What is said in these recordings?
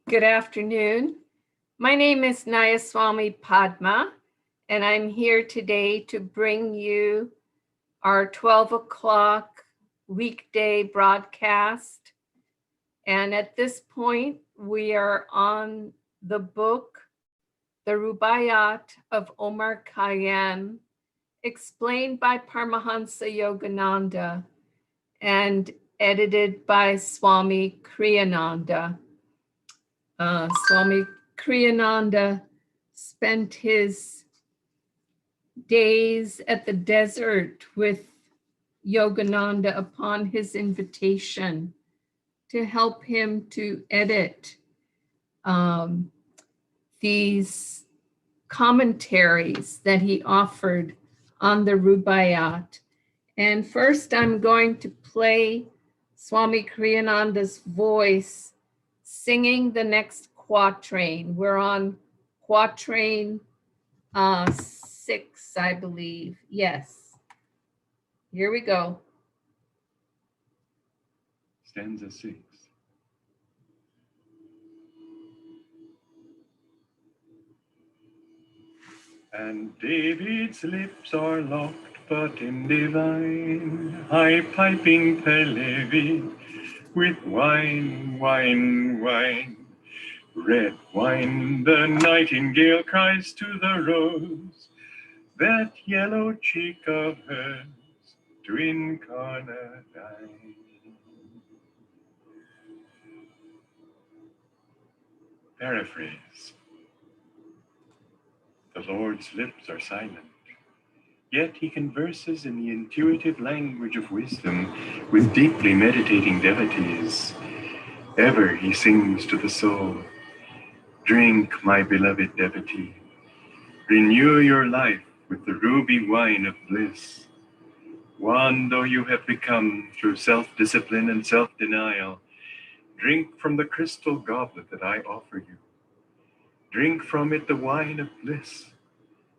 Good afternoon. My name is Nayaswami Padma, and I'm here today to bring you our 12 o'clock weekday broadcast. And at this point, we are on the book, The Rubaiyat of Omar Khayyam, explained by Paramahansa Yogananda and edited by Swami Kriyananda. Swami Kriyananda spent his days at the desert with Yogananda upon his invitation to help him to edit these commentaries that he offered on the Rubaiyat. And first I'm going to play Swami Kriyananda's voice singing the next quatrain. We're on quatrain 6, I believe. Yes. Here we go. Stanza 6. And David's lips are locked, but in divine, high-piping Pelevi, with wine, wine, wine. Red wine, the nightingale cries to the rose, that yellow cheek of hers, twin carnadine. Paraphrase. The Lord's lips are silent, yet he converses in the intuitive language of wisdom with deeply meditating devotees. Ever he sings to the soul, drink, my beloved devotee, renew your life with the ruby wine of bliss. One though you have become through self-discipline and self-denial, drink from the crystal goblet that I offer you. Drink from it the wine of bliss,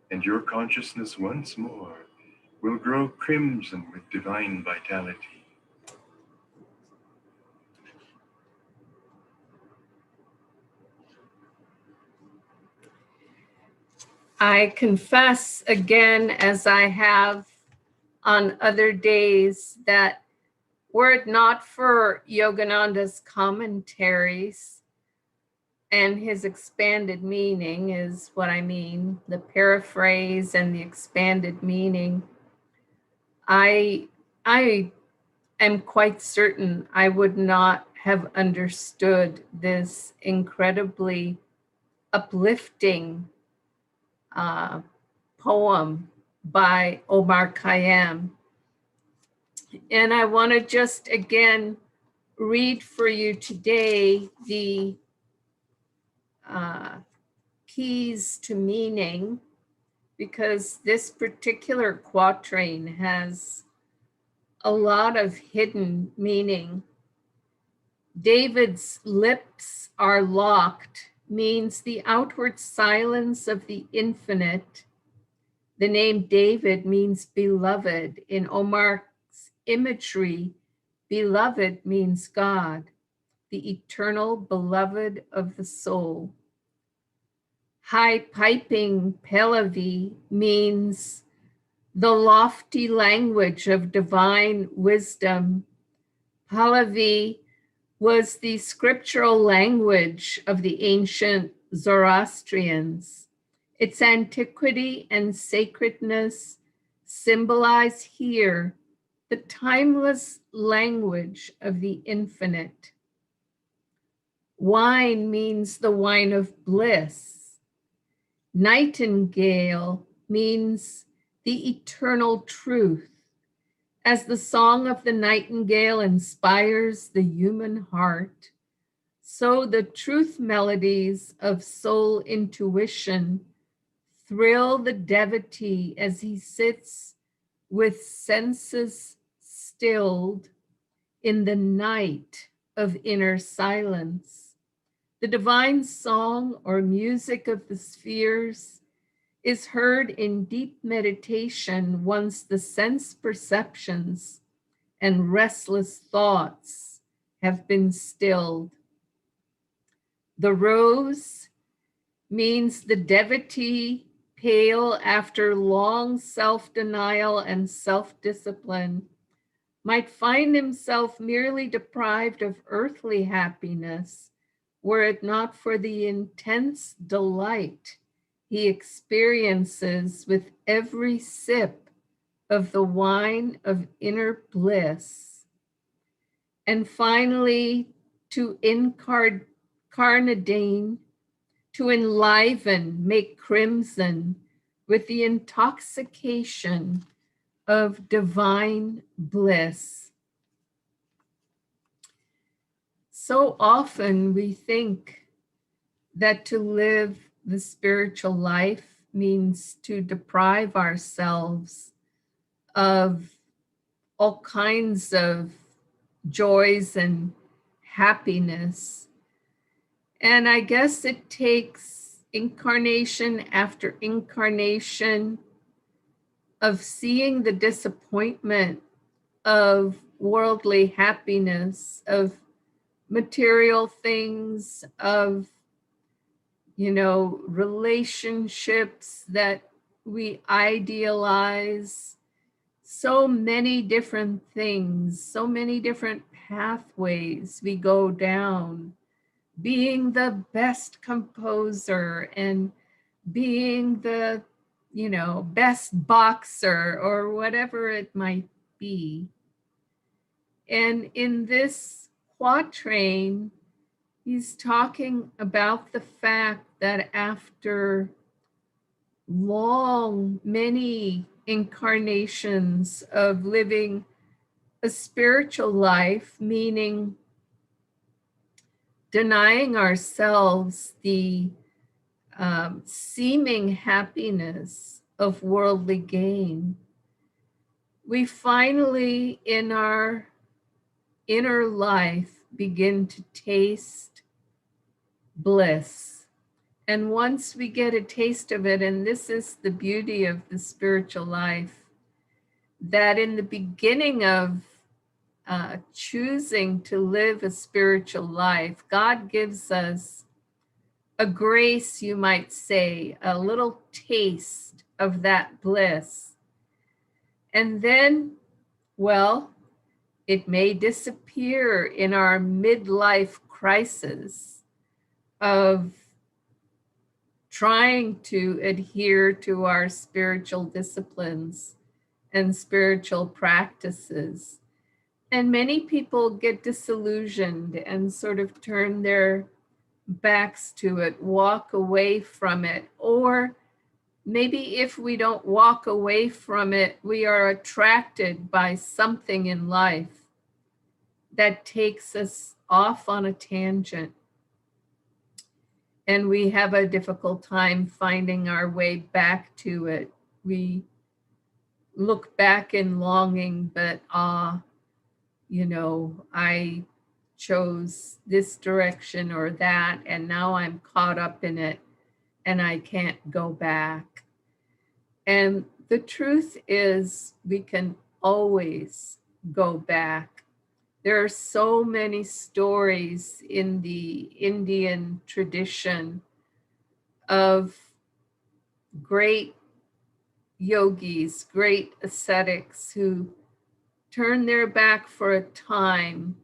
and your consciousness once more will grow crimson with divine vitality. I confess again, as I have on other days, that were it not for Yogananda's commentaries and his expanded meaning is what I mean, the paraphrase and the expanded meaning, I am quite certain I would not have understood this incredibly uplifting poem by Omar Khayyam. And I want to just again read for you today the keys to meaning, because this particular quatrain has a lot of hidden meaning. David's lips are locked means the outward silence of the infinite. The name David means beloved. In Omar's imagery, beloved means God, the eternal beloved of the soul. High piping Pahlavi means the lofty language of divine wisdom. Pahlavi was the scriptural language of the ancient Zoroastrians. Its antiquity and sacredness symbolize here the timeless language of the infinite. Wine means the wine of bliss. Nightingale means the eternal truth. As the song of the nightingale inspires the human heart, so the truth melodies of soul intuition thrill the devotee as he sits with senses stilled in the night of inner silence. The divine song or music of the spheres is heard in deep meditation once the sense perceptions and restless thoughts have been stilled. The rose means the devotee, pale after long self-denial and self-discipline, might find himself merely deprived of earthly happiness were it not for the intense delight he experiences with every sip of the wine of inner bliss. And finally, to incarnadine, to enliven, make crimson with the intoxication of divine bliss. So often we think that to live the spiritual life means to deprive ourselves of all kinds of joys and happiness. And I guess it takes incarnation after incarnation of seeing the disappointment of worldly happiness, of material things, of, relationships that we idealize, so many different things, so many different pathways we go down, being the best composer and being the, best boxer or whatever it might be. And in this quatrain, he's talking about the fact that after many incarnations of living a spiritual life, meaning denying ourselves the seeming happiness of worldly gain, we finally in our inner life begin to taste bliss. And once we get a taste of it, and this is the beauty of the spiritual life, that in the beginning of choosing to live a spiritual life, God gives us a grace, you might say, a little taste of that bliss. And then, well, it may disappear in our midlife crisis of trying to adhere to our spiritual disciplines and spiritual practices. And many people get disillusioned and sort of turn their backs to it, walk away from it. Or maybe if we don't walk away from it, we are attracted by something in life that takes us off on a tangent. And we have a difficult time finding our way back to it. We look back in longing, but I chose this direction or that, and now I'm caught up in it and I can't go back. And the truth is, we can always go back. There are so many stories in the Indian tradition of great yogis, great ascetics who turn their back for a time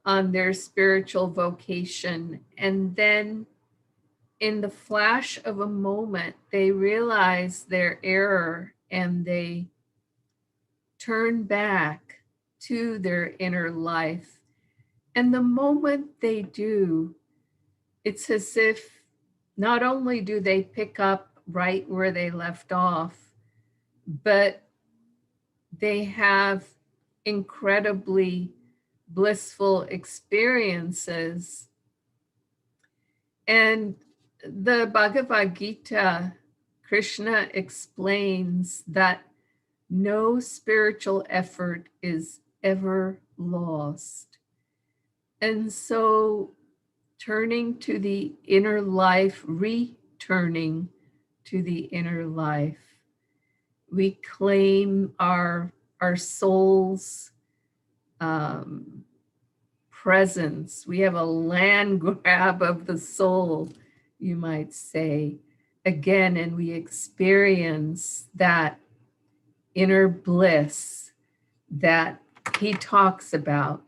on their spiritual vocation. And then in the flash of a moment, they realize their error and they turn back to their inner life. And the moment they do, it's as if not only do they pick up right where they left off, but they have incredibly blissful experiences. And the Bhagavad Gita, Krishna explains that no spiritual effort is ever lost. And so turning to the inner life, returning to the inner life, we claim our soul's presence. We have a land grab of the soul, you might say, again, and we experience that inner bliss that he talks about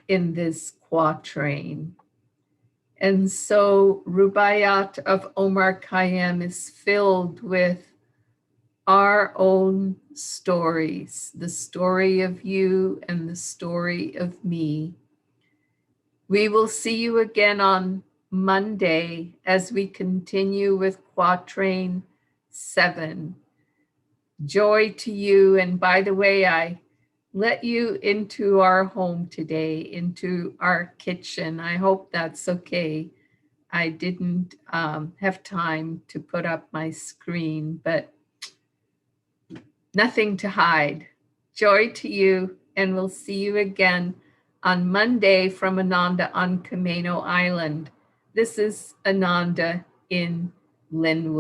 in this quatrain. And so Rubaiyat of Omar Khayyam is filled with our own stories, the story of you and the story of me. We will see you again on Monday as we continue with Quatrain 7. Joy to you. And by the way, I let you into our home today, into our kitchen. I hope that's okay. I didn't have time to put up my screen, but nothing to hide. Joy to you, and we'll see you again on Monday from Ananda on Camino Island. This is Ananda in Linwood.